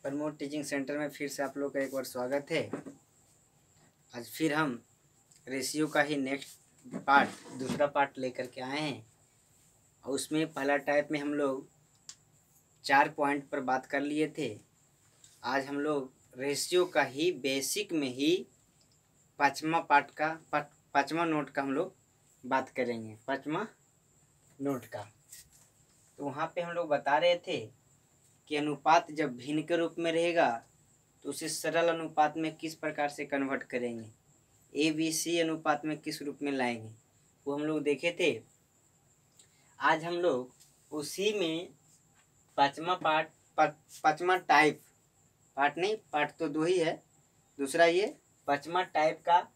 Pramod teaching centre में फिर से आप लोग का एक बार स्वागत है। आज फिर हम रेशियो का ही नेक्स्ट दूसरा पार्ट लेकर के आए हैं और उसमें पहला टाइप में हम लोग 4 पॉइंट पर बात कर लिए थे। आज हम लोग रेशियो का ही बेसिक में ही पाँचवा नोट का हम लोग बात करेंगे। पाँचवा नोट का तो वहाँ पे हम लोग बता रहे थे कि अनुपात जब भिन्न के रूप में रहेगा तो उसे सरल अनुपात में किस प्रकार से कन्वर्ट करेंगे, ABC अनुपात में किस रूप में लाएंगे, वो हम लोग देखे थे। आज हम लोग उसी में पाँचवा टाइप पार्ट तो दो ही है, दूसरा ये पाँचवा टाइप का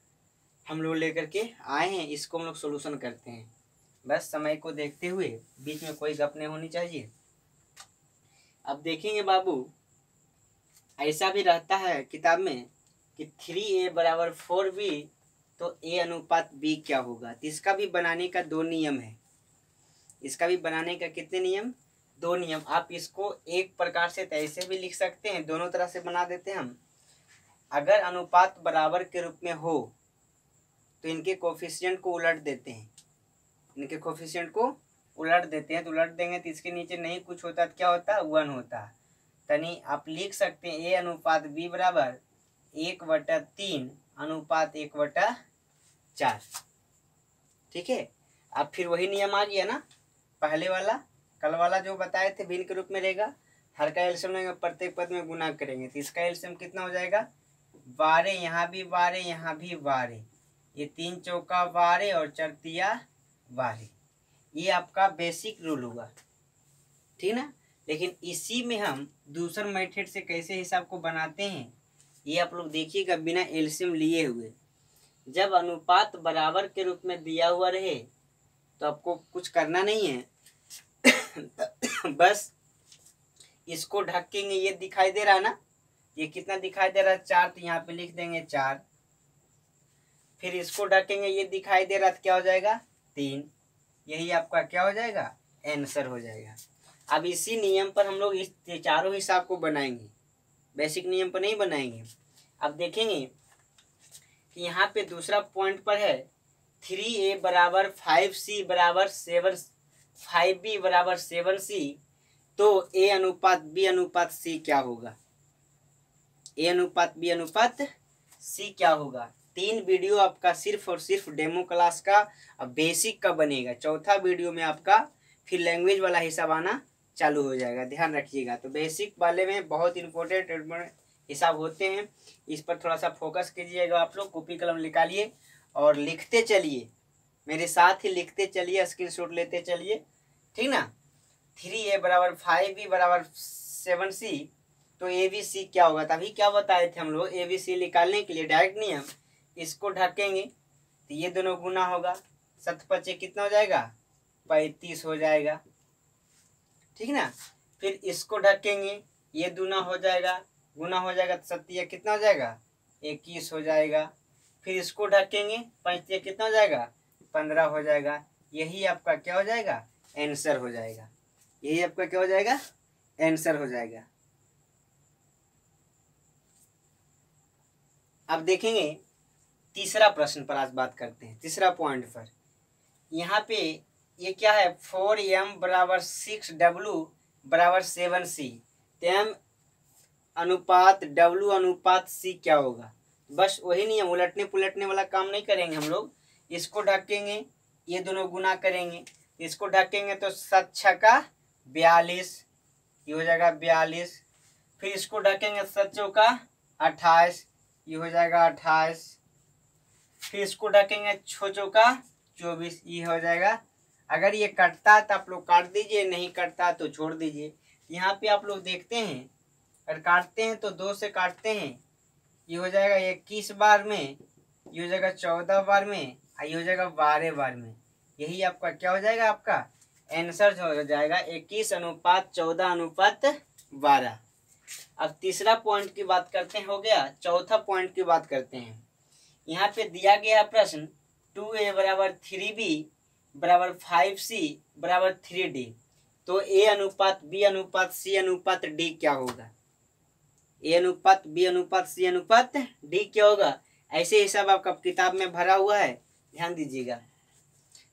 हम लोग लेकर के आए हैं। इसको हम लोग सोल्यूशन करते हैं। बस समय को देखते हुए, बीच में कोई गप नहीं होनी चाहिए। अब देखेंगे बाबू, ऐसा भी रहता है किताब में कि 3A = 4B तो A अनुपात B क्या होगा। तो इसका भी बनाने का 2 नियम है। इसका भी बनाने का कितने नियम? 2 नियम। आप इसको एक प्रकार से ऐसे भी लिख सकते हैं, दोनों तरह से बना देते हैं हम। अगर अनुपात बराबर के रूप में हो तो इनके कोफिशिएंट को उलट देते हैं। तो उलट देंगे तो इसके नीचे नहीं कुछ होता तो क्या होता? 1 होता। तनी आप लिख सकते हैं A अनुपात B बराबर 1/3 अनुपात 1/4। ठीक है। अब फिर वही नियम आ गया ना, पहले वाला कल वाला जो बताए थे, भिन्न के रूप में रहेगा। हर का एलसीएम लेंगे, प्रत्येक पद में गुना करेंगे तो इसका एलसीएम कितना हो जाएगा? 12, यहाँ भी 12, यहाँ भी 12। ये 3 चौका 12 और 4 तिया 12। ये आपका बेसिक रूल होगा, ठीक ना। लेकिन इसी में हम दूसर मेथड से कैसे हिसाब को बनाते हैं ये आप लोग देखिएगा, बिना एलसीएम लिए हुए। जब अनुपात बराबर के रूप में दिया हुआ रहे तो आपको कुछ करना नहीं है बस इसको ढकेंगे। ये दिखाई दे रहा है ना, ये कितना दिखाई दे रहा है? 4। तो यहाँ पे लिख देंगे 4। फिर इसको ढकेंगे, ये दिखाई दे रहा है तो क्या हो जाएगा? 3। यही आपका क्या हो जाएगा? आंसर हो जाएगा। अब इसी नियम पर हम लोग इस चारों हिसाब को बनाएंगे, बेसिक नियम पर नहीं बनाएंगे। अब देखेंगे कि यहाँ पे दूसरा पॉइंट पर है 3A = 5C = 7, 5B = 7C तो A अनुपात B अनुपात C क्या होगा? A अनुपात B अनुपात C क्या होगा? 3 वीडियो आपका सिर्फ और सिर्फ डेमो क्लास का बेसिक का बनेगा। चौथा वीडियो में आपका फिर लैंग्वेज वाला हिसाब आना चालू हो जाएगा, ध्यान रखिएगा। तो बेसिक वाले में बहुत इंपॉर्टेंट हिसाब होते हैं, इस पर थोड़ा सा फोकस कीजिएगा। आप लोग कॉपी कलम निकालिए और लिखते चलिए, मेरे साथ ही लिखते चलिए, स्क्रीनशॉट लेते चलिए, ठीक ना। 3A = 5B = 7C तो ABC क्या होगा? तभी क्या बताए थे हम लोग, ABC निकालने के लिए डायरेक्ट नियम, इसको ढकेंगे तो ये दोनों गुना होगा। 7×5 कितना हो जाएगा? 35 हो जाएगा, ठीक ना। फिर इसको ढकेंगे, ये गुना हो जाएगा तो 7 कितना हो जाएगा? 21 हो जाएगा। फिर इसको ढकेंगे, 5 कितना हो जाएगा? 15 हो जाएगा। यही आपका क्या हो जाएगा? आंसर हो जाएगा। यही आपका क्या हो जाएगा? आंसर हो जाएगा। अब देखेंगे तीसरा प्रश्न पर आज बात करते हैं, तीसरा पॉइंट पर। यहाँ पे ये क्या है? 4M = 6W = 7C तो M अनुपात W अनुपात C क्या होगा? बस वही नियम, उलटने पुलटने वाला काम नहीं करेंगे हम लोग। इसको ढकेंगे, ये दोनों गुना करेंगे, इसको ढकेंगे तो 7 × 6 = 42, ये हो जाएगा 42। फिर इसको ढकेंगे 7 × 4 = 28, ये हो जाएगा 28। फिर इसको ढकेंगे 6 × 4 = 24, ये हो जाएगा। अगर ये कटता है तो आप लोग काट दीजिए, नहीं कटता तो छोड़ दीजिए। यहाँ पे आप लोग देखते हैं, अगर काटते हैं तो 2 से काटते हैं, ये हो जाएगा 21 बार में, ये हो जाएगा 14 बार में, ये हो जाएगा 12 बार में। यही आपका क्या हो जाएगा? आपका आंसर हो जाएगा 21 अनुपात 14 अनुपात 12। अब तीसरा पॉइंट की बात करते हैं, हो गया। चौथा पॉइंट की बात करते हैं। यहाँ पे दिया गया प्रश्न 2A = 3B = 5C = 3D तो A अनुपात B अनुपात C अनुपात D क्या होगा? ए अनुपात बी अनुपात सी अनुपात डी क्या होगा। ऐसे हिसाब आपका किताब में भरा हुआ है, ध्यान दीजिएगा।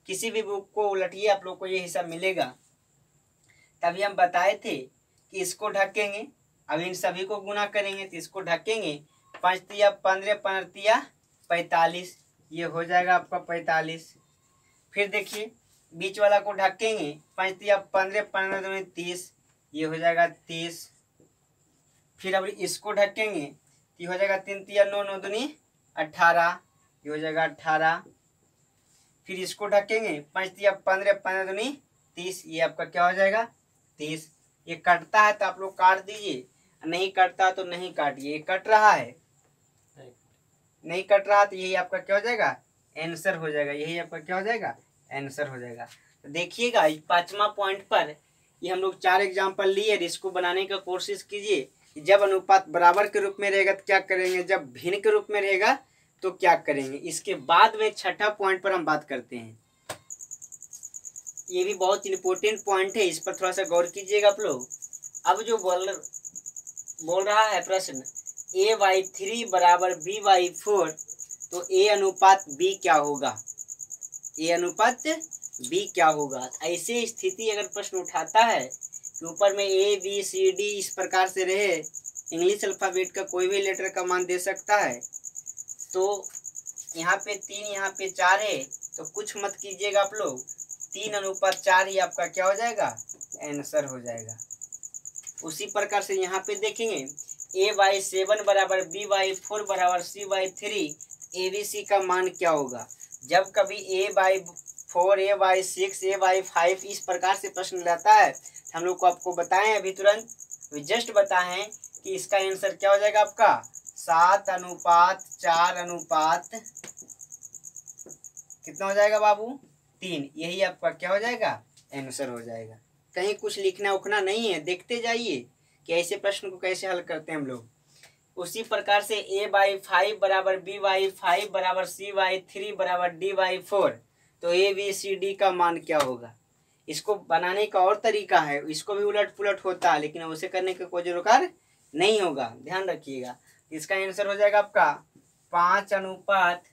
किसी भी बुक को उलटिए आप लोग को ये हिसाब मिलेगा। तभी हम बताए थे कि इसको ढकेंगे, अब इन सभी को गुना करेंगे तो इसको ढकेंगे। 5 तिया 15 15 तिया 45, ये हो जाएगा आपका 45। फिर देखिए बीच वाला को ढकेंगे, 5 तिया 15 15 दूनी 30, ये हो जाएगा 30। फिर अब इसको ढकेंगे, ये हो जाएगा 3 तिया 9 9 दूनी 18, ये हो जाएगा 18। फिर इसको ढकेंगे, 5 तिया 15 15 दूनी 30, ये आपका क्या हो जाएगा 30। ये कटता है तो आप लोग काट दीजिए, नहीं कटता तो नहीं काटिए। ये कट रहा है, नहीं कट रहा तो यही आपका क्या हो जाएगा आंसर हो जाएगा। यही आपका क्या हो जाएगा आंसर हो जाएगा। तो देखिएगा 5वां पॉइंट पर ये हम लोग 4 एग्जाम्पल लिए, इसको बनाने का कोशिश कीजिए। जब अनुपात बराबर के रूप में रहेगा तो क्या करेंगे, जब भिन्न के रूप में रहेगा तो क्या करेंगे। इसके बाद में 6ठा पॉइंट पर हम बात करते हैं। ये भी बहुत इंपॉर्टेंट पॉइंट है, इस पर थोड़ा सा गौर कीजिएगा आप लोग। अब जो बोल रहा है प्रश्न a/3 बराबर b/4, तो a अनुपात b क्या होगा, a अनुपात b क्या होगा। ऐसे स्थिति अगर प्रश्न उठाता है कि ऊपर में a b c d इस प्रकार से रहे, इंग्लिश अल्फाबेट का कोई भी लेटर का मान दे सकता है, तो यहाँ पे 3 यहाँ पे 4 है, तो कुछ मत कीजिएगा आप लोग, 3 अनुपात 4 ही आपका क्या हो जाएगा आंसर हो जाएगा। उसी प्रकार से यहाँ पे देखेंगे a/7 बराबर b/4 बराबर c/3, abc का मान क्या होगा। जब कभी a/4 a/6 a/5 इस प्रकार से प्रश्न लाता है, हम लोग को आपको बताएं अभी तुरंत जस्ट बताएं कि इसका आंसर क्या हो जाएगा आपका 7 अनुपात 4 अनुपात कितना हो जाएगा बाबू 3, यही आपका क्या हो जाएगा आंसर हो जाएगा। कहीं कुछ लिखना उखना नहीं है, देखते जाइए कि ऐसे प्रश्न को कैसे हल करते हैं हम लोग। उसी प्रकार से a/5 बराबर b/5 बराबर c/3 बराबर d/4, तो a b c d का मान क्या होगा। इसको बनाने का और तरीका है, इसको भी उलट पुलट होता है, लेकिन उसे करने का कोई जरूरत नहीं होगा, ध्यान रखिएगा। इसका आंसर हो जाएगा आपका 5 अनुपात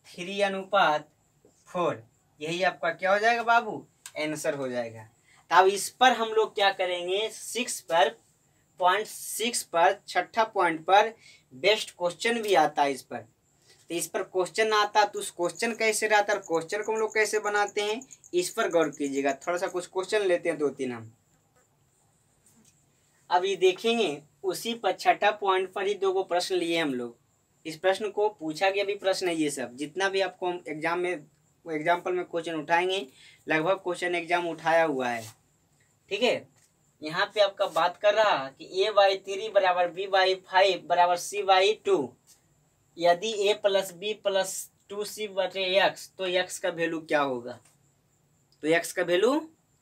3 अनुपात 4, यही आपका क्या हो जाएगा बाबू आंसर हो जाएगा। तब इस पर हम लोग क्या करेंगे, 6 पर 6ठा पॉइंट पर बेस्ट क्वेश्चन भी आता है। इस पर तो इस पर क्वेश्चन आता तो उस क्वेश्चन कैसे रहता है, क्वेश्चन को हम लोग कैसे बनाते हैं, इस पर गौर कीजिएगा। थोड़ा सा कुछ क्वेश्चन लेते हैं 2-3 हम। अब ये देखेंगे उसी पर 6ठा पॉइंट पर ही 2 प्रश्न लिए हम लोग। इस प्रश्न को पूछा गया भी प्रश्न है, ये सब जितना भी आपको हम एग्जाम में एग्जाम्पल में क्वेश्चन उठाएंगे, लगभग क्वेश्चन एग्जाम उठाया हुआ है, ठीक है। यहाँ पे आपका बात कर रहा कि a/3 बराबर b/5 बराबर c/2, यदि a + b + 2c/x, तो x का वैल्यू क्या होगा। तो x का वैल्यू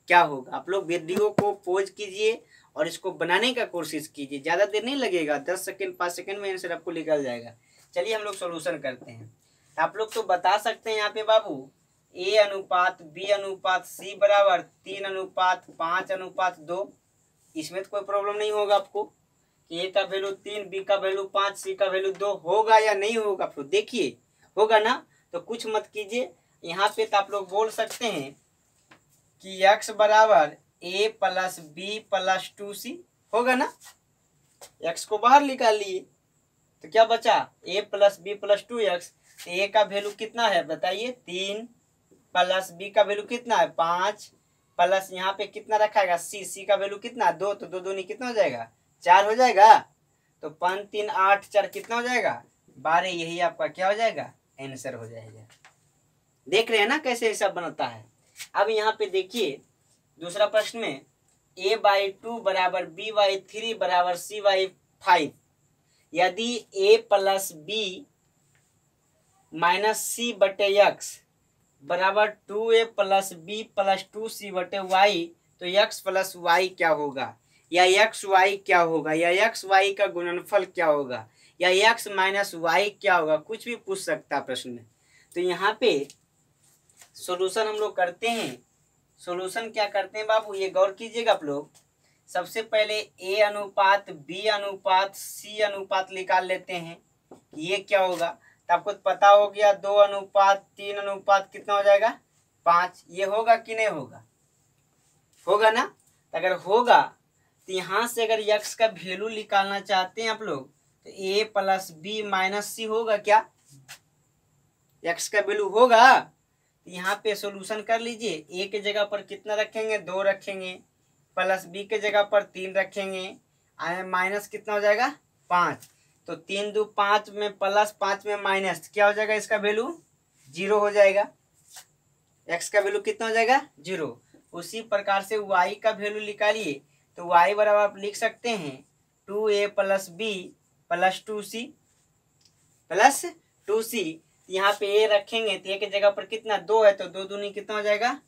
क्या होगा। आप लोग वीडियो को पॉज कीजिए और इसको बनाने का कोशिश कीजिए, ज़्यादा देर नहीं लगेगा, 10 सेकंड 5 सेकंड में आंसर आपको निकल जाएगा। चलिए हम लोग सॉल्यूशन करते हैं। आप लोग तो बता सकते हैं यहाँ पे बाबू a अनुपात b अनुपात c बराबर 3 अनुपात 5 अनुपात 2, इसमें तो कोई प्रॉब्लम नहीं होगा आपको कि a का वैल्यू 3 b का वैल्यू 5 c का वैल्यू 2 होगा या नहीं होगा। आप लोग देखिए होगा ना, तो कुछ मत कीजिए। यहाँ पे तो आप लोग बोल सकते हैं कि x बराबर a + b + 2c होगा ना, x को बाहर निकाल लिए तो क्या बचा a + b + 2x। a का वैल्यू कितना है बताइए 3, प्लस b का वैल्यू कितना है 5, प्लस यहाँ पे कितना रखा है c का वैल्यू कितना 2, तो 2 दूनी कितना हो जाएगा 4 हो जाएगा। तो 5 3 8 4 कितना हो जाएगा 12, यही आपका क्या हो जाएगा आंसर हो जाएगा। देख रहे हैं ना कैसे हिसाब बनता है। अब यहाँ पे देखिए दूसरा प्रश्न में a/2 बराबर b/3 बराबर c/5, यदि a + b - c/x बराबर 2a + b + 2c/y, तो x + y क्या होगा, या x y क्या होगा, या x y का गुणनफल क्या होगा, या x - y क्या होगा, कुछ भी पूछ सकता है प्रश्न में। तो यहाँ पे सॉल्यूशन हम लोग करते हैं। सॉल्यूशन क्या करते हैं बाबू, ये गौर कीजिएगा आप लोग। सबसे पहले ए अनुपात बी अनुपात सी अनुपात निकाल लेते हैं, ये क्या होगा। तो आपको पता हो गया 2 अनुपात 3 अनुपात कितना हो जाएगा 5। ये होगा कि नहीं होगा, होगा ना। तो अगर होगा तो यहाँ से अगर यक्स का वैल्यू निकालना चाहते हैं आप लोग तो ए प्लस बी माइनस सी होगा क्या, यक्स का वैल्यू होगा। तो यहाँ पे सोल्यूशन कर लीजिए, ए के जगह पर कितना रखेंगे 2 रखेंगे, प्लस बी के जगह पर 3 रखेंगे, माइनस कितना हो जाएगा 5। तो 3 2 5 में प्लस 5 में माइनस क्या हो जाएगा, इसका वैल्यू 0 हो जाएगा, एक्स का वैल्यू कितना हो जाएगा 0। उसी प्रकार से वाई का वैल्यू निकालिए, तो वाई बराबर आप लिख सकते हैं 2a plus B plus 2c plus 2c। यहाँ पे ए रखेंगे तो ए के जगह पर कितना 2 है, तो 2 दूनी कितना हो जाएगा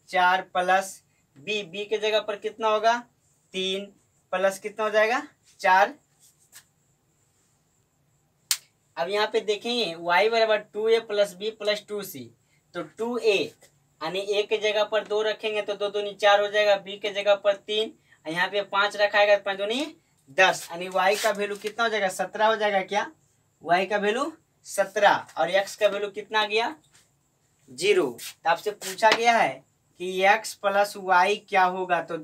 4 प्लस बी के जगह पर कितना होगा 3 प्लस कितना हो जाएगा 4। अब यहाँ पे देखेंगे y बराबर 2a plus B plus 2c, तो 2a यानी ए के जगह पर 2 रखेंगे तो 2 दूनी 4 हो जाएगा, बी के जगह पर 3, यहाँ पे 5 रखाएगा तो 5 दूनी 10, यानी y का वैल्यू कितना हो जाएगा 17 हो जाएगा क्या, y का वैल्यू 17 और x का वैल्यू कितना आ गया 0। तो आपसे पूछा गया है कि x प्लस वाई क्या होगा, तो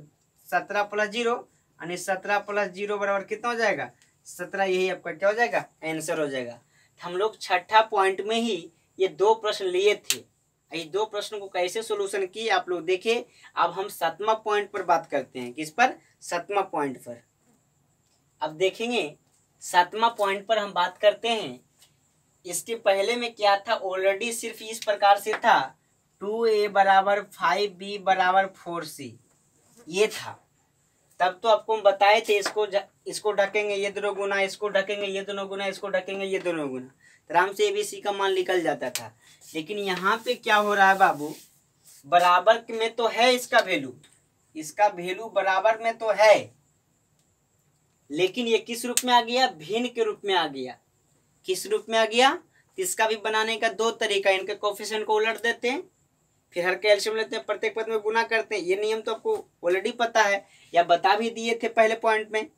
17 प्लस 0 यानी 17 प्लस 0 बराबर कितना हो जाएगा 17, यही आपका क्या हो जाएगा आंसर हो जाएगा। हम लोग छठा पॉइंट में ही ये 2 प्रश्न लिए थे, ये 2 प्रश्नों को कैसे सोल्यूशन किए आप लोग देखे। अब हम 7वां पॉइंट पर बात करते हैं, किस पर 7वां पॉइंट पर। अब देखेंगे 7वां पॉइंट पर हम बात करते हैं। इसके पहले में क्या था, ऑलरेडी सिर्फ इस प्रकार से था 2a बराबर 5b बराबर 4c, ये था। तब तो आपको हम बताए थे इसको ढकेंगे ये दोनों गुना, इसको ढकेंगे ये दोनों गुना, इसको ढकेंगे ये दोनों गुना, आराम से एबीसी का मान निकल जाता था। लेकिन यहाँ पे क्या हो रहा है बाबू, बराबर में तो है इसका वैल्यू, इसका वैल्यू बराबर में तो है, लेकिन ये किस रूप में आ गया, भिन्न के रूप में आ गया। किस रूप में आ गया, इसका भी बनाने का 2 तरीका, इनके कोफिशिएंट को उलट देते हैं, फिर हर का एलसीएम लेते हैं, प्रत्येक पद में गुना करते हैं। ये नियम तो आपको ऑलरेडी पता है या बता भी दिए थे पहले पॉइंट में,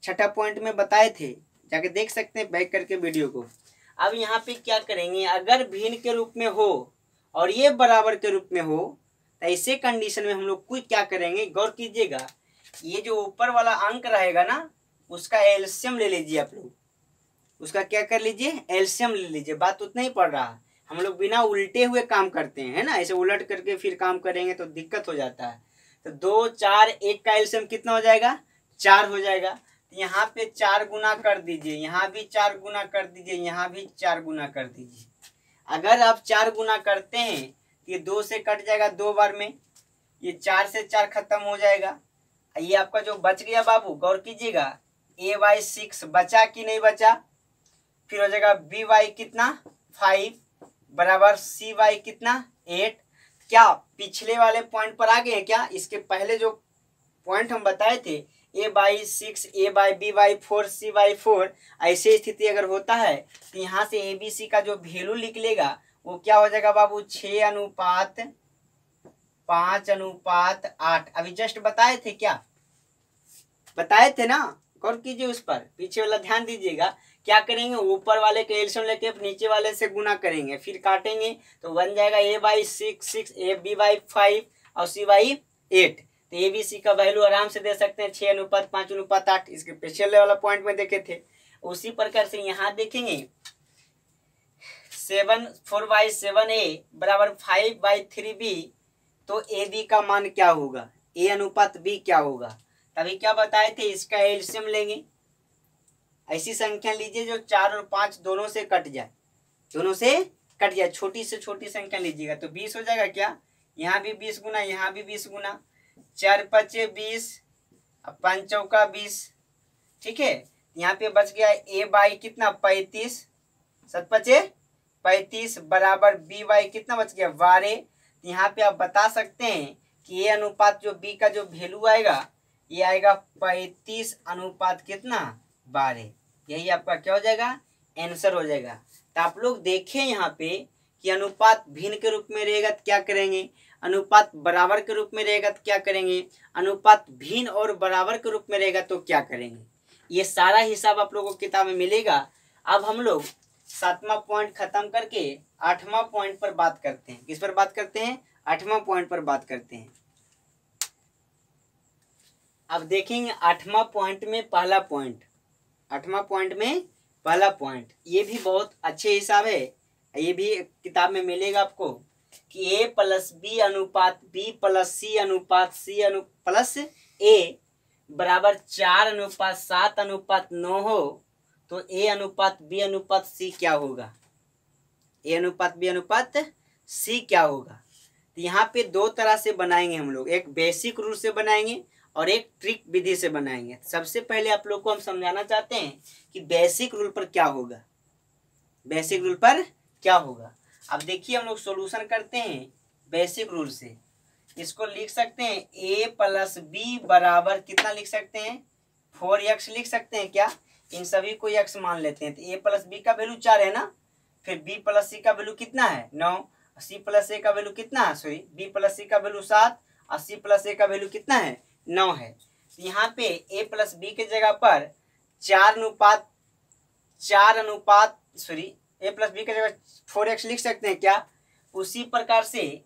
छठा पॉइंट में बताए थे, जाके देख सकते हैं बैक करके वीडियो को। अब यहाँ पे क्या करेंगे, अगर भिन्न के रूप में हो और ये बराबर के रूप में हो तो ऐसे कंडीशन में हम लोग कुछ क्या करेंगे, गौर कीजिएगा, ये जो ऊपर वाला अंक रहेगा ना उसका एलसीएम ले लीजिए आप लोग, उसका क्या कर लीजिए एलसीएम ले लीजिए। बात उतना ही पड़ रहा है, हम लोग बिना उल्टे हुए काम करते हैं, है ना, ऐसे उलट करके फिर काम करेंगे तो दिक्कत हो जाता है। तो 2 4 1 का एलसीएम कितना हो जाएगा 4 हो जाएगा। यहाँ पे 4 गुना कर दीजिए, यहाँ भी 4 गुना कर दीजिए, यहाँ भी 4 गुना कर दीजिए। अगर आप 4 गुना करते हैं तो ये 2 से कट जाएगा 2 बार में, ये 4 से 4 खत्म हो जाएगा। ये आपका जो बच गया बाबू, गौर कीजिएगा, a/6 बचा कि नहीं बचा, फिर हो जाएगा b/ कितना 5 बराबर c/ कितना 8। क्या पिछले वाले पॉइंट पर आ गए हैं क्या, इसके पहले जो पॉइंट हम बताए थे a/6 a/b/4 c/4, ऐसे स्थिति अगर होता है तो यहाँ से abc का जो वैल्यू निकलेगा वो क्या हो जाएगा बाबू 6:5:8। अभी जस्ट बताए थे क्या, बताए थे ना, गौर कीजिए उस पर, पीछे वाला ध्यान दीजिएगा। क्या करेंगे, ऊपर वाले के एलसीएम लेके नीचे वाले से गुना करेंगे, फिर काटेंगे तो बन जाएगा a/6 b/5 और c/8। तो एबीसी का वैल्यू आराम से दे सकते हैं 6:5:8, इसके पिछले वाला पॉइंट में देखे थे। उसी प्रकार से यहाँ देखेंगे 4/7a बराबर 5/3b, तो ए बी का मान क्या होगा, a अनुपात b क्या होगा। तभी क्या बताए थे, इसका एलसीएम लेंगे, ऐसी संख्या लीजिए जो 4 और 5 दोनों से कट जाए, दोनों से कट जाए, छोटी से छोटी संख्या लीजिएगा तो 20 हो जाएगा क्या, यहाँ भी 20 गुना, यहाँ भी 20 गुना, 4 × 5 = 20, 5 × 20, ठीक है। यहाँ पे बच गया a/ कितना 35, 7 × 5 = 35 बराबर b/ कितना बच गया 12। यहाँ पे आप बता सकते हैं कि a अनुपात जो b का जो वैल्यू आएगा ये आएगा 35 अनुपात कितना 12, यही आपका क्या हो जाएगा आंसर हो जाएगा। तो आप लोग देखें यहाँ पे कि अनुपात भिन्न के रूप में रहेगा तो क्या करेंगे, अनुपात बराबर के रूप में रहेगा तो क्या करेंगे, अनुपात भिन्न और बराबर के रूप में रहेगा तो क्या करेंगे। ये सारा हिसाब आप लोगों को किताब में मिलेगा। अब हम लोग 7वां पॉइंट खत्म करके 8वां पॉइंट पर बात करते हैं। किस पर बात करते हैं, 8वां पॉइंट पर बात करते हैं। अब देखेंगे 8वां पॉइंट में पहला पॉइंट, 8वां पॉइंट में पहला पॉइंट, ये भी बहुत अच्छे हिसाब है, ये भी किताब में मिलेगा आपको कि a प्लस बी अनुपात b प्लस सी अनुपात c प्लस a बराबर 4:7:9 हो तो a अनुपात b अनुपात c क्या होगा, a अनुपात b अनुपात c क्या होगा। तो यहाँ पे दो तरह से बनाएंगे हम लोग, एक बेसिक रूल से बनाएंगे और एक ट्रिक विधि से बनाएंगे। सबसे पहले आप लोग को हम समझाना चाहते हैं कि बेसिक रूल पर क्या होगा, बेसिक रूल पर क्या होगा। अब देखिए हम लोग सॉल्यूशन करते हैं बेसिक रूल से। इसको लिख सकते हैं a प्लस बी बराबर कितना लिख सकते हैं, 4x लिख सकते हैं क्या, इन सभी को x मान लेते हैं। तो a प्लस बी का वैल्यू 4 है ना, फिर b प्लस सी का वैल्यू कितना है 9, c प्लस a का वैल्यू कितना है, सॉरी b प्लस सी का वैल्यू 7 और c प्लस a का वैल्यू कितना है 9 है। तो यहाँ पे a प्लस बी के जगह पर 4 अनुपात a प्लस बी के जगह 4x लिख सकते हैं क्या। उसी प्रकार से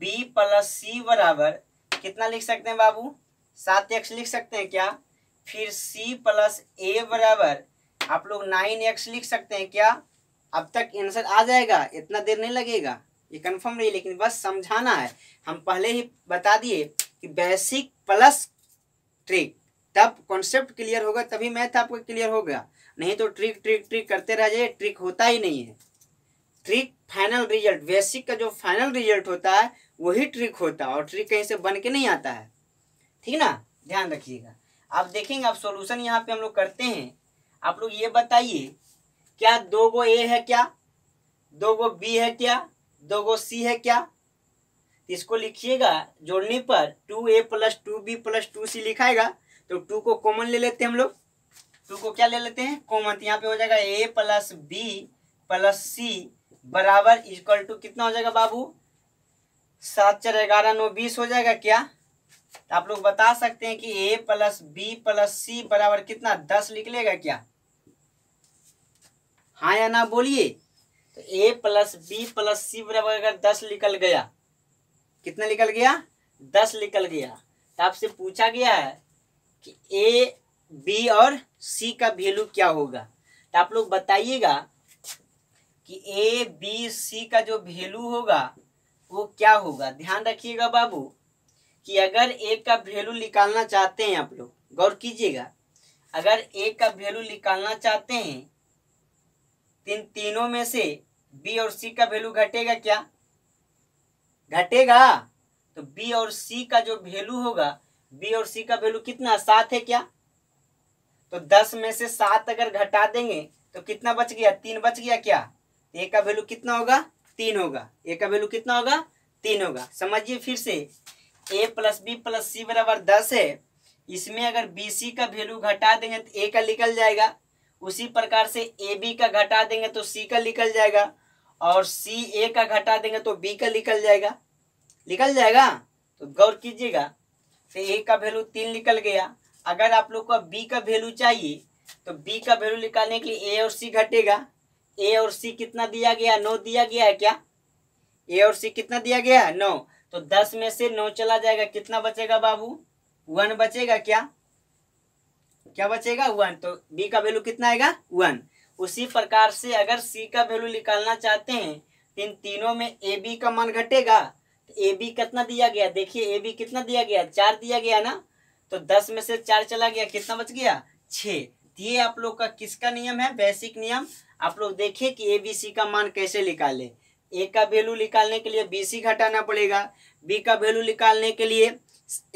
b प्लस सी बराबर कितना लिख सकते हैं बाबू, 7x लिख सकते हैं क्या। फिर c प्लस a बराबर आप लोग 9x लिख सकते हैं क्या। अब तक आंसर आ जाएगा, इतना देर नहीं लगेगा, ये कंफर्म नहीं, लेकिन बस समझाना है। हम पहले ही बता दिए कि बेसिक प्लस ट्रिक, तब कॉन्सेप्ट क्लियर होगा तभी मैथ आपको क्लियर होगा, नहीं तो ट्रिक ट्रिक ट्रिक करते रह जाइए, ट्रिक होता ही नहीं है। ट्रिक फाइनल रिजल्ट, बेसिक का जो फाइनल रिजल्ट होता है वही ट्रिक होता है, और ट्रिक कहीं से बन के नहीं आता है, ठीक ना, ध्यान रखिएगा। आप देखेंगे, आप सॉल्यूशन यहाँ पे हम लोग करते हैं। आप लोग ये बताइए क्या 2 गो ए है क्या, 2 गो बी है क्या, 2 गो सी है क्या। इसको लिखिएगा जोड़ने पर 2a plus 2b plus 2c लिखाएगा, तो 2 को कॉमन ले लेते हैं हम लोग, 2 को क्या ले लेते हैं कॉमन। यहाँ पे हो जाएगा a plus B plus C बराबर इक्वल टू कितना हो जाएगा बाबू, 7 4 11 9 20 हो जाएगा क्या। तो आप लोग बता सकते हैं कि a plus B plus C बराबर कितना 10 निकलेगा क्या, हाँ या ना बोलिए। तो a plus B plus C बराबर अगर 10 निकल गया, कितना निकल गया 10 निकल गया, तो आपसे पूछा गया है कि a b और c का वैल्यू क्या होगा। तो आप लोग बताइएगा कि a b c का जो वैल्यू होगा वो क्या होगा। ध्यान रखिएगा बाबू कि अगर a का वैल्यू निकालना चाहते हैं, आप लोग गौर कीजिएगा, अगर a का वैल्यू निकालना चाहते हैं, तीनों में से b और c का वैल्यू घटेगा क्या, घटेगा। तो b और c का जो वैल्यू होगा, b और c का वैल्यू कितना 7 है क्या। तो 10 में से 7 अगर घटा देंगे तो कितना बच गया, 3 बच गया क्या। a का वैल्यू कितना होगा 3 होगा, a का वैल्यू कितना होगा 3 होगा। समझिए फिर से, a plus B plus C बराबर 10 है, इसमें अगर बी सी का वैल्यू घटा देंगे तो a का निकल जाएगा, उसी प्रकार से ए बी का घटा देंगे तो सी का निकल जाएगा, और सी ए का घटा देंगे तो बी का निकल जाएगा, निकल जाएगा। तो गौर कीजिएगा, तो ए का वैल्यू 3 निकल गया। अगर आप लोग को बी का वैल्यू चाहिए तो बी का वैल्यू निकालने के लिए ए और सी घटेगा। ए और सी कितना दिया गया 9 दिया गया है क्या, ए और सी कितना दिया गया है 9। तो 10 में से 9 चला जाएगा, कितना बचेगा बाबू 1 बचेगा क्या, क्या बचेगा 1। तो बी का वैल्यू कितना आएगा 1। उसी प्रकार से अगर सी का वैल्यू निकालना चाहते हैं, इन तीनों में ए बी का मान घटेगा। तो ए बी कितना दिया गया, देखिए ए बी कितना दिया गया 4 दिया गया ना, तो 10 में से 4 चला गया, कितना बच गया 6। ये आप लोग का किसका नियम है, बेसिक नियम। आप लोग देखिए कि ए बी सी का मान कैसे निकाले। ए का वैल्यू निकालने के लिए बी सी घटाना पड़ेगा, बी का वैल्यू निकालने के लिए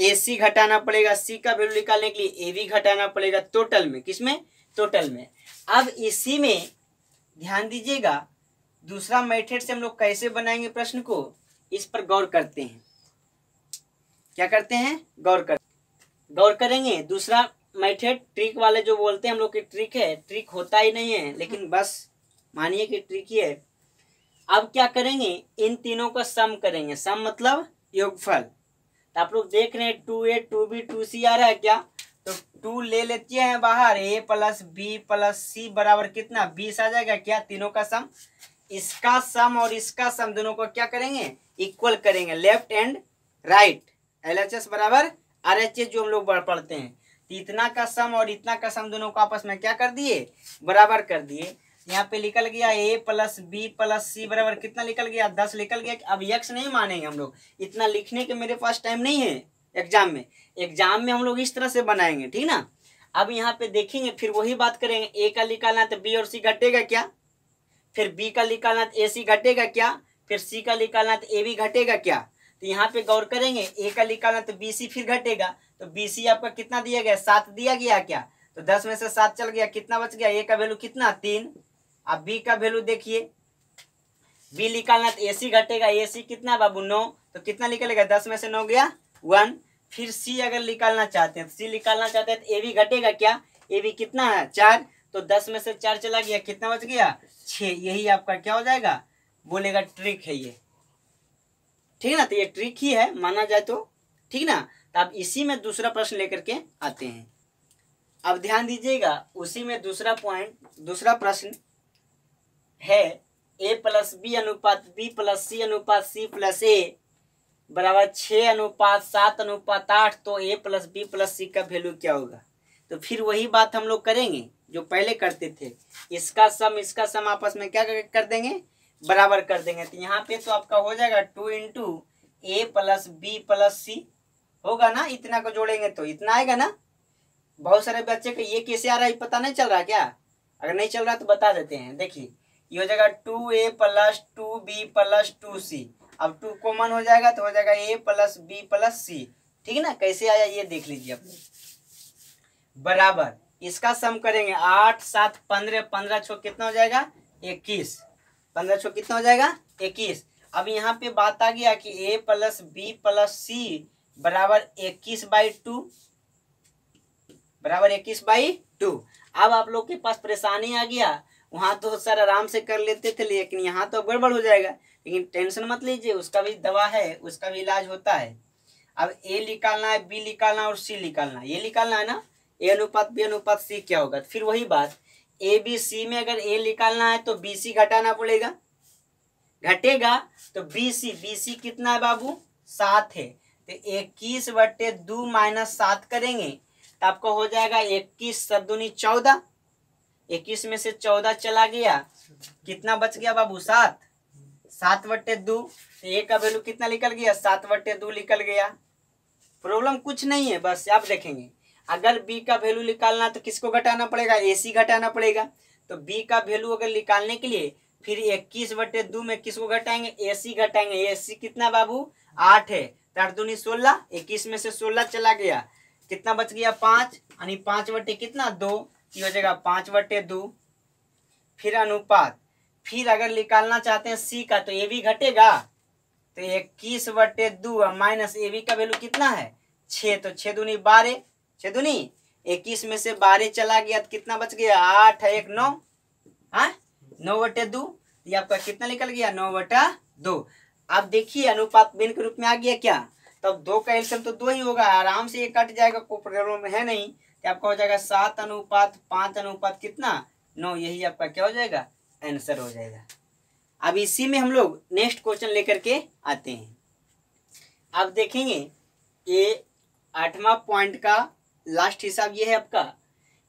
ए सी घटाना पड़ेगा, सी का वैल्यू निकालने के लिए ए बी घटाना पड़ेगा, टोटल में, किसमें टोटल में। अब इसी में ध्यान दीजिएगा, दूसरा मेथड से हम लोग कैसे बनाएंगे प्रश्न को, इस पर गौर करते हैं। क्या करते हैं, गौर करेंगे। दूसरा मेथड ट्रिक वाले जो बोलते हैं हम लोग की ट्रिक है, ट्रिक होता ही नहीं है, लेकिन बस मानिए कि ट्रिक ही है। अब क्या करेंगे, इन तीनों का सम करेंगे। सम मतलब योगफल। तो आप लोग देख रहे हैं 2a 2b 2c आ रहा है क्या, तो 2 ले लेते हैं बाहर, a plus b plus C बराबर कितना 20 आ जाएगा क्या, तीनों का सम। इसका सम और इसका सम दोनों को क्या करेंगे, इक्वल करेंगे, लेफ्ट एंड राइट, LHS बराबर RHS जो हम लोग पढ़ते हैं। तो इतना का सम और इतना का सम दोनों को आपस में क्या कर दिए, बराबर कर दिए। यहाँ पे निकल गया a plus B plus C बराबर कितना निकल गया, 10 निकल गया। अब x नहीं मानेंगे हम लोग, इतना लिखने के मेरे पास टाइम नहीं है एग्जाम में। एग्जाम में हम लोग इस तरह से बनाएंगे, ठीक ना। अब यहाँ पे देखेंगे, फिर वही बात करेंगे, a का निकालना तो b और c घटेगा क्या, फिर b का निकालना तो ac घटेगा क्या, फिर c का निकालना तो ab घटेगा क्या। तो यहाँ पे गौर करेंगे, a का निकालना तो bc फिर घटेगा, तो bc आपका कितना दिया गया, 7 दिया गया क्या, तो 10 में से 7 चल गया, कितना बच गया, a का वैल्यू कितना 3। अब b का वैल्यू देखिए, b निकालना तो ac घटेगा, ac कितना बाबू 9, तो कितना निकलेगा, 10 में से 9 गया 1। फिर c अगर निकालना चाहते हैं, c निकालना चाहते हैं तो ab घटेगा क्या, ab कितना है 4, तो 10 में से 4 चला गया, कितना बच गया 6। यही आपका क्या हो जाएगा, बोलेगा ट्रिक है ये, ठीक ना। तो ये ट्रिक ही है माना जाए तो, ठीक ना। तो अब इसी में दूसरा प्रश्न लेकर के आते हैं। अब ध्यान दीजिएगा, उसी में दूसरा पॉइंट, दूसरा प्रश्न है a प्लस बी अनुपात b प्लस सी अनुपात c प्लस a बराबर 6:7:8, तो a प्लस बी प्लस सी का वैल्यू क्या होगा। तो फिर वही बात हम लोग करेंगे जो पहले करते थे, इसका सम आपस में क्या कर देंगे, बराबर कर देंगे। तो यहाँ पे तो आपका हो जाएगा 2 into a plus B plus C होगा ना, इतना को जोड़ेंगे तो इतना आएगा ना। बहुत सारे बच्चे को ये कैसे आ रहा है पता नहीं चल रहा क्या, अगर नहीं चल रहा तो बता देते हैं। देखिए ये हो जाएगा 2a plus 2b plus 2c, अब 2 कॉमन हो जाएगा तो हो जाएगा a प्लस b प्लस सी, ठीक है ना। कैसे आया ये देख लीजिए आप, बराबर इसका सम करेंगे 8 7 15, 15 छो कितना हो जाएगा 21, 15 छो कितना हो जाएगा 21। अब यहाँ पे बात आ गया कि a plus B plus C बराबर 21/2, बराबर 21/2। अब आप लोग के पास परेशानी आ गया, वहां तो सर आराम से कर लेते थे, लेकिन यहाँ तो गड़बड़ हो जाएगा। लेकिन टेंशन मत लीजिए, उसका भी दवा है, उसका भी इलाज होता है। अब a निकालना है, b निकालना और c निकालना, ये निकालना है ना, a अनुपात b अनुपात c क्या होगा। फिर वही बात, a b c में अगर a निकालना है तो b c घटाना पड़ेगा, घटेगा तो b c कितना है बाबू 7 है, तो 21/2 माइनस 7 करेंगे तो आपको हो जाएगा 21 7 दूनी 14, 21 में से 14 चला गया, कितना बच गया बाबू 7, 7/2। तो a का वैल्यू कितना निकल गया 7/2 निकल गया। प्रॉब्लम कुछ नहीं है, बस आप देखेंगे, अगर b का वैल्यू निकालना तो किसको घटाना पड़ेगा, ac घटाना पड़ेगा। तो b का वैल्यू अगर निकालने के लिए फिर 21/2 में किसको घटाएंगे, ac घटाएंगे। ac कितना बाबू 8 है, 8 दूनी 16, 21 में से 16 चला गया, कितना बच गया 5, यानी 5 कितना 2, हो जाएगा 5/2। फिर अनुपात, फिर अगर निकालना चाहते हैं c का तो a भी घटेगा, तो 21/2 माइनस ए बी का वैल्यू कितना है 6, तो 6 दूनी 12, 6 दूनी 21 में से 12 चला गया तो कितना बच गया 8 है 1 9, हाँ 9/2, ये आपका कितना निकल गया 9/2। आप देखिए अनुपात भिन्न के रूप में आ गया क्या, तब 2 का एलसीएम तो 2 ही होगा, आराम से ये कट जाएगा, कोई प्रॉब्लम है नहीं। तो आपका हो जाएगा 7:5 अनुपात कितना 9, यही आपका क्या हो जाएगा आंसर हो जाएगा। अब इसी में हम लोग नेक्स्ट क्वेश्चन लेकर के आते हैं। अब देखेंगे ये 8वां पॉइंट का लास्ट हिसाब ये है आपका,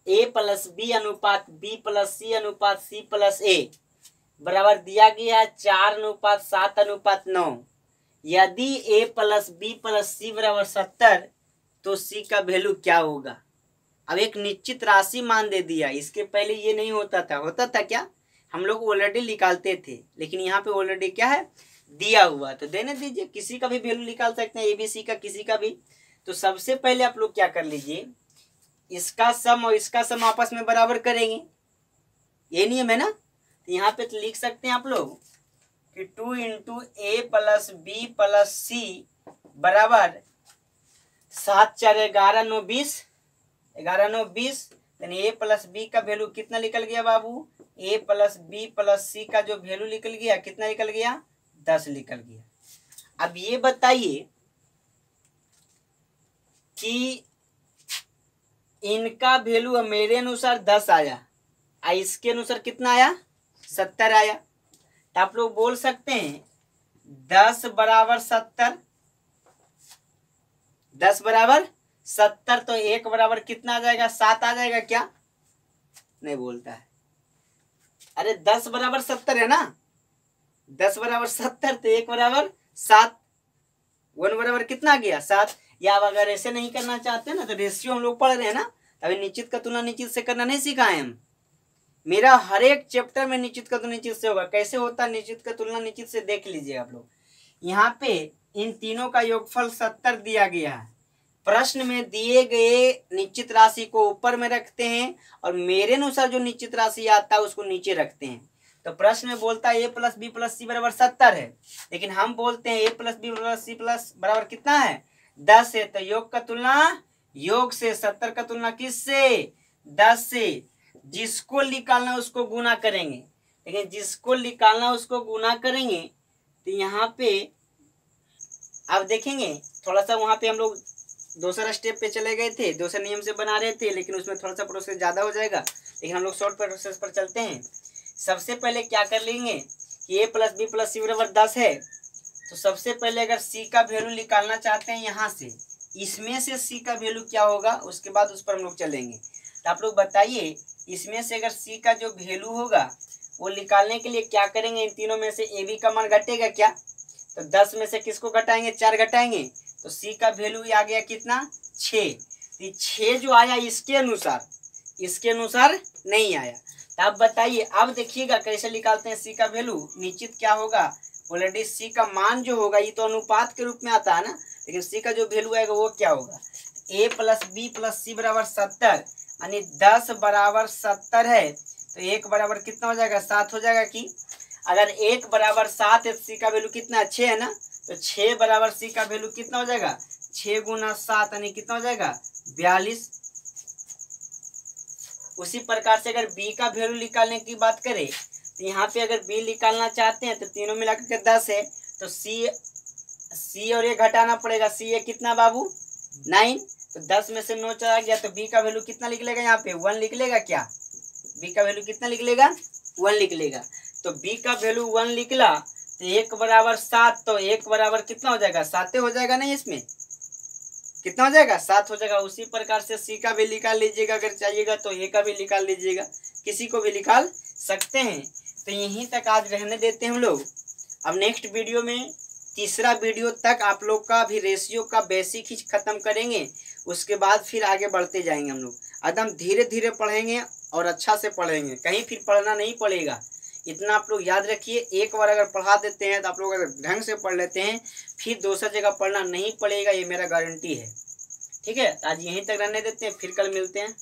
a प्लस बी अनुपात b प्लस सी अनुपात c प्लस a बराबर दिया गया 4:7:9। यदि a plus B plus C बराबर 70 तो c का वैल्यू क्या होगा। अब एक निश्चित राशि मान दे दिया, इसके पहले ये नहीं होता था, होता था क्या, हम लोग ऑलरेडी निकालते थे, लेकिन यहाँ पे ऑलरेडी क्या है दिया हुआ, तो देने दीजिए, किसी का भी वैल्यू निकाल सकते हैं, एबीसी का किसी का भी। तो सबसे पहले आप लोग क्या कर लीजिए, इसका सम और इसका सम आपस में बराबर करेंगे, ये नियम है ना। तो यहाँ पे तो लिख सकते हैं आप लोग कि 2 इंटू ए प्लस बी प्लस सी बराबर 7 4 11 9 20, 11 9 20, यानी ए प्लस बी का वैल्यू कितना निकल गया बाबू, ए प्लस बी प्लस सी का जो वैल्यू निकल गया कितना निकल गया 10 निकल गया। अब ये बताइए कि इनका वैल्यू मेरे अनुसार 10 आया, इसके अनुसार कितना आया, 70 आया। तो आप लोग बोल सकते हैं 10 बराबर 70, 10 बराबर 70, तो 1 बराबर कितना आ जाएगा, 7 आ जाएगा क्या? नहीं बोलता है। अरे 10 बराबर 70 है ना, 10 बराबर 70, तो 1 बराबर 7, 1 बराबर कितना आ गया, 7। या अगर ऐसे नहीं करना चाहते ना तो रेशियो हम लोग पढ़ रहे हैं ना, अभी निश्चित का तुलना निश्चित से करना नहीं सिखाए हम। मेरा हर एक चैप्टर में निश्चित का तुलना निश्चित से होगा। कैसे होता है निश्चित का तुलना निश्चित से, देख लीजिए आप लोग। यहाँ पे इन तीनों का योगफल 70 दिया गया है। प्रश्न में दिए गए निश्चित राशि को ऊपर में रखते हैं और मेरे अनुसार जो निश्चित राशि आता है उसको नीचे रखते हैं। तो प्रश्न में बोलता है a plus B plus C बराबर 70 है, लेकिन हम बोलते हैं a plus B plus C plus बराबर कितना है, 10 है। तो योग का तुलना योग से, 70 का तुलना किससे, 10 से। जिसको निकालना उसको गुना करेंगे, लेकिन जिसको निकालना उसको गुना करेंगे। तो यहाँ पे आप देखेंगे थोड़ा सा, वहां पे हम लोग दूसरा स्टेप पे चले गए थे, दूसरे नियम से बना रहे थे, लेकिन उसमें थोड़ा सा प्रोसेस ज्यादा हो जाएगा, लेकिन हम लोग शॉर्ट प्रोसेस पर चलते हैं। सबसे पहले क्या कर लेंगे कि a plus B plus C बराबर 10 है, तो सबसे पहले अगर c का वैल्यू निकालना चाहते हैं यहाँ से, इसमें से c का वैल्यू क्या होगा, उसके बाद उस पर हम लोग चलेंगे। तो आप लोग बताइए, इसमें से अगर c का जो वैल्यू होगा वो निकालने के लिए क्या करेंगे, इन तीनों में से a b का मान घटेगा क्या, तो 10 में से किसको घटाएंगे, 4 घटाएंगे, तो c का वैल्यू आ गया कितना, 6। 6 जो आया इसके अनुसार नहीं आया। तो आप बताइए, अब देखिएगा कैसे निकालते हैं c का वैल्यू। निश्चित क्या होगा, ऑलरेडी c का मान जो होगा ये तो अनुपात के रूप में आता है ना, लेकिन c का जो वैल्यू आएगा वो क्या होगा, a plus B plus C बराबर 70, यानी 10 बराबर 70 है, तो 1 बराबर कितना हो जाएगा, 7 हो जाएगा। कि अगर 1 बराबर 7 है, c का वैल्यू कितना, 6 है ना, तो 6 बराबर c का वैल्यू कितना हो जाएगा, 6 गुना 7 यानी कितना हो जाएगा, 42। उसी प्रकार से अगर b का वैल्यू निकालने की बात करें, तो यहाँ पे अगर b निकालना चाहते हैं तो तीनों मिलाकर के 10 है, तो c और ये घटाना पड़ेगा, c है कितना बाबू, 9, तो 10 में से 9 चला गया, तो b का वैल्यू कितना लिख लेगा, यहाँ पे 1 लिख लेगा क्या, b का वैल्यू कितना लिख लेगा, 1 लिख लेगा। तो b का वैल्यू 1 निकला, तो 1 बराबर 7, तो 1 बराबर कितना हो जाएगा, 7 हो जाएगा, नहीं इसमें कितना हो जाएगा, 7 हो जाएगा। उसी प्रकार से c का भी निकाल लीजिएगा, अगर चाहिएगा तो a का भी निकाल लीजिएगा, किसी को भी निकाल सकते हैं। तो यहीं तक आज रहने देते हैं हम लोग। अब नेक्स्ट वीडियो में, तीसरा वीडियो तक आप लोग का भी रेशियो का बेसिक ही खत्म करेंगे, उसके बाद फिर आगे बढ़ते जाएंगे हम लोग। एकदम धीरे धीरे पढ़ेंगे और अच्छा से पढ़ेंगे, कहीं फिर पढ़ना नहीं पड़ेगा। इतना आप लोग याद रखिए, एक बार अगर पढ़ा देते हैं तो आप लोग अगर ढंग से पढ़ लेते हैं, फिर दूसरा जगह पढ़ना नहीं पड़ेगा, ये मेरा गारंटी है। ठीक है, आज यहीं तक रहने देते हैं, फिर कल मिलते हैं।